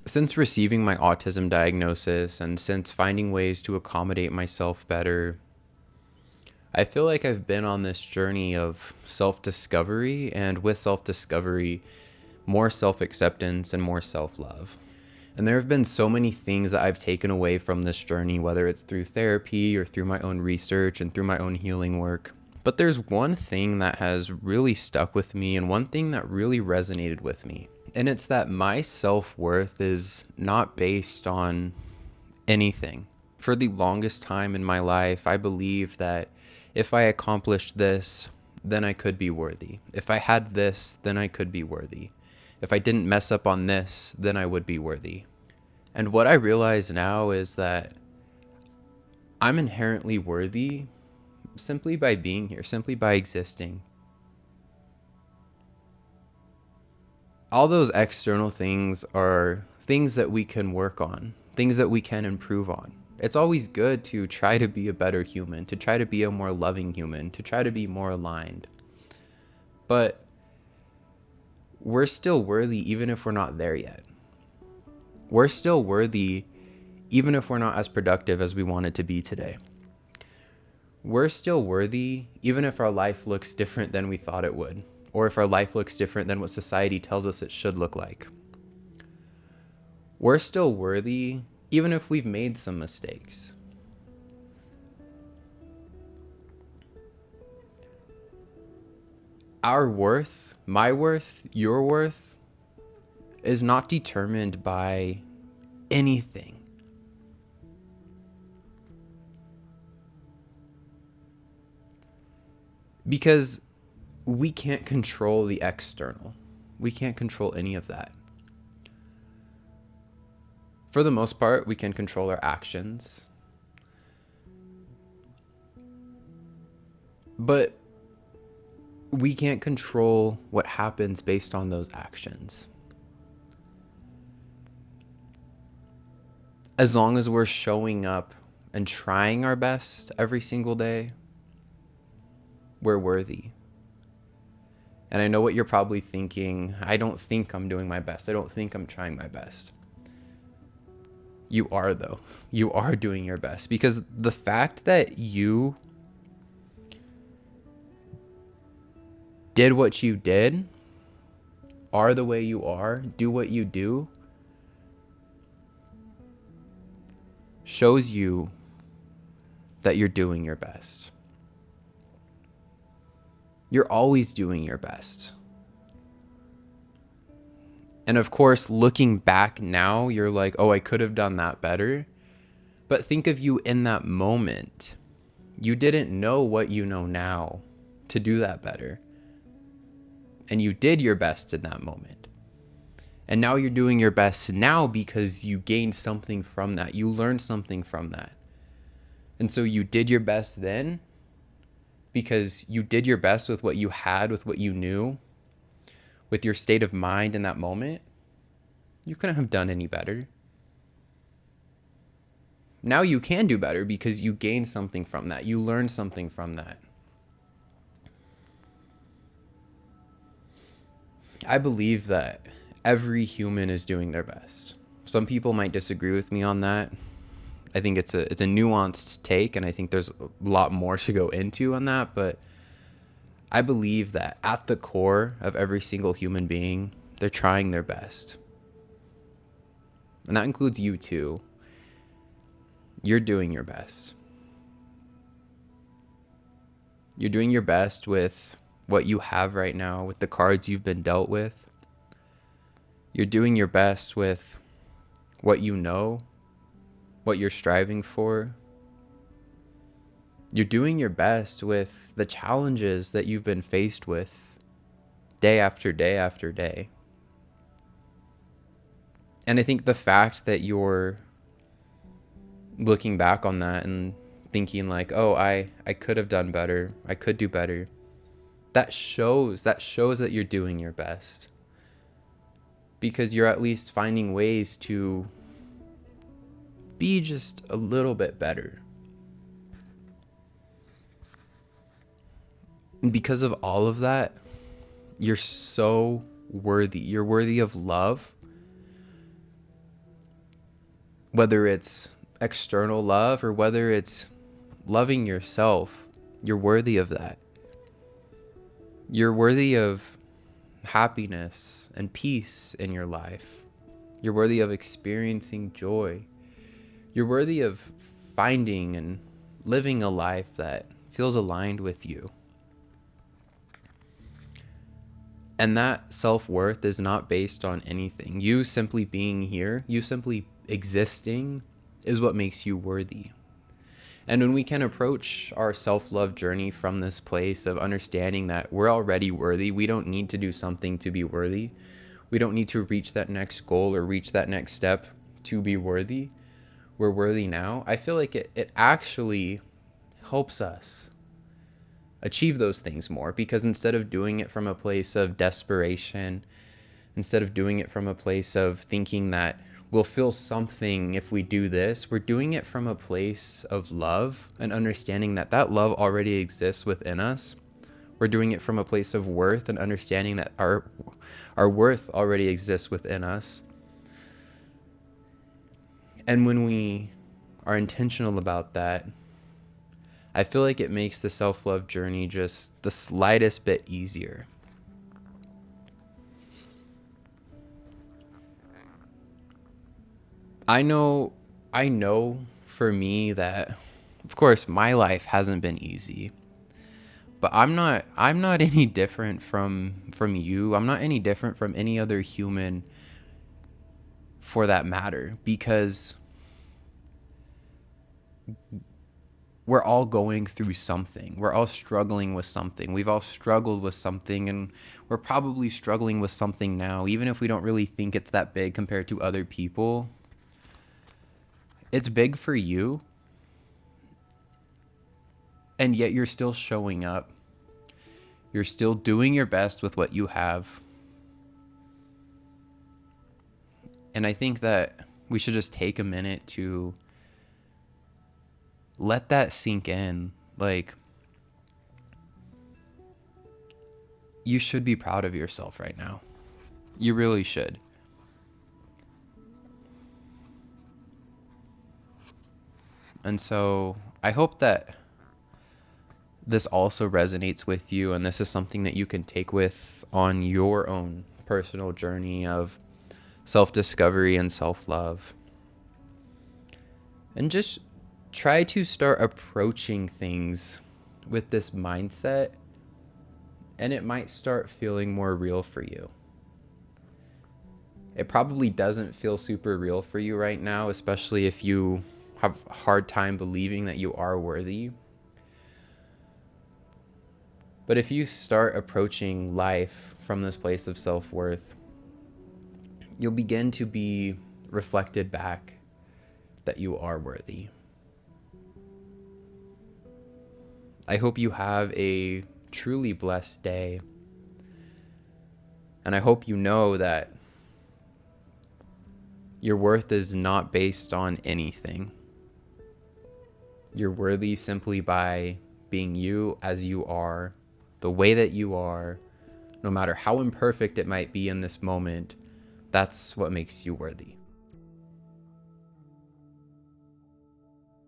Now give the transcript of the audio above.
Since receiving my autism diagnosis and since finding ways to accommodate myself better, I feel like I've been on this journey of self discovery, and with self discovery, more self acceptance and more self love. And there have been so many things that I've taken away from this journey, whether it's through therapy or through my own research and through my own healing work. But there's one thing that has really stuck with me and one thing that really resonated with me. And it's that my self worth is not based on anything. For the longest time in my life, I believed that if I accomplished this, then I could be worthy. If I had this, then I could be worthy. If I didn't mess up on this, then I would be worthy. And what I realize now is that I'm inherently worthy simply by being here, simply by existing. All those external things are things that we can work on, things that we can improve on. It's always good to try to be a better human, to try to be a more loving human, to try to be more aligned. But we're still worthy even if we're not there yet. We're still worthy even if we're not as productive as we wanted to be today. We're still worthy even if our life looks different than we thought it would, or if our life looks different than what society tells us it should look like. We're still worthy even if we've made some mistakes. Our worth, my worth, your worth, is not determined by anything. Because we can't control the external. We can't control any of that. For the most part, we can control our actions. But we can't control what happens based on those actions. As long as we're showing up and trying our best every single day, we're worthy. And I know what you're probably thinking. I don't think I'm doing my best. I don't think I'm trying my best. You are, though. You are doing your best, because the fact that you did what you did, are the way you are, do what you do, shows you that you're doing your best. You're always doing your best. And of course, looking back now, you're like, oh, I could have done that better. But think of you in that moment. You didn't know what you know now to do that better. And you did your best in that moment. And now you're doing your best now because you gained something from that. You learned something from that. And so you did your best then because you did your best with what you had, with what you knew, with your state of mind in that moment. You couldn't have done any better. Now you can do better because you gained something from that. You learned something from that. I believe that every human is doing their best. Some people might disagree with me on that. I think it's a nuanced take, and I think there's a lot more to go into on that, but I believe that at the core of every single human being, they're trying their best. And that includes you too. You're doing your best. You're doing your best with what you have right now, with the cards you've been dealt with. You're doing your best with what you know, what you're striving for. You're doing your best with the challenges that you've been faced with day after day after day. And I think the fact that you're looking back on that and thinking like, oh, I could have done better, I could do better, that shows that you're doing your best, because you're at least finding ways to be just a little bit better. And because of all of that, you're so worthy. You're worthy of love. whether it's external love or whether it's loving yourself, you're worthy of that. You're worthy of happiness and peace in your life. You're worthy of experiencing joy. You're worthy of finding and living a life that feels aligned with you. And that self-worth is not based on anything. You simply being here, you simply existing is what makes you worthy. And when we can approach our self-love journey from this place of understanding that we're already worthy, we don't need to do something to be worthy. We don't need to reach that next goal or reach that next step to be worthy. We're worthy now. I feel like it actually helps us achieve those things more, because instead of doing it from a place of desperation, instead of doing it from a place of thinking that we'll feel something if we do this, we're doing it from a place of love and understanding that that love already exists within us. We're doing it from a place of worth and understanding that our worth already exists within us. And when we are intentional about that, I feel like it makes the self-love journey just the slightest bit easier. I know for me that, of course, my life hasn't been easy. But I'm not any different from you. I'm not any different from any other human for that matter, because we're all going through something. We're all struggling with something. We've all struggled with something, and we're probably struggling with something now, even if we don't really think it's that big compared to other people. It's big for you, and yet you're still showing up. You're still doing your best with what you have. And I think that we should just take a minute to let that sink in. Like, you should be proud of yourself right now. You really should. And so I hope that this also resonates with you, and this is something that you can take with on your own personal journey of self-discovery and self-love. And just try to start approaching things with this mindset, and it might start feeling more real for you. It probably doesn't feel super real for you right now, especially if you have a hard time believing that you are worthy. But if you start approaching life from this place of self-worth, you'll begin to be reflected back that you are worthy. I hope you have a truly blessed day. And I hope you know that your worth is not based on anything. You're worthy simply by being you as you are, the way that you are, no matter how imperfect it might be in this moment. That's what makes you worthy.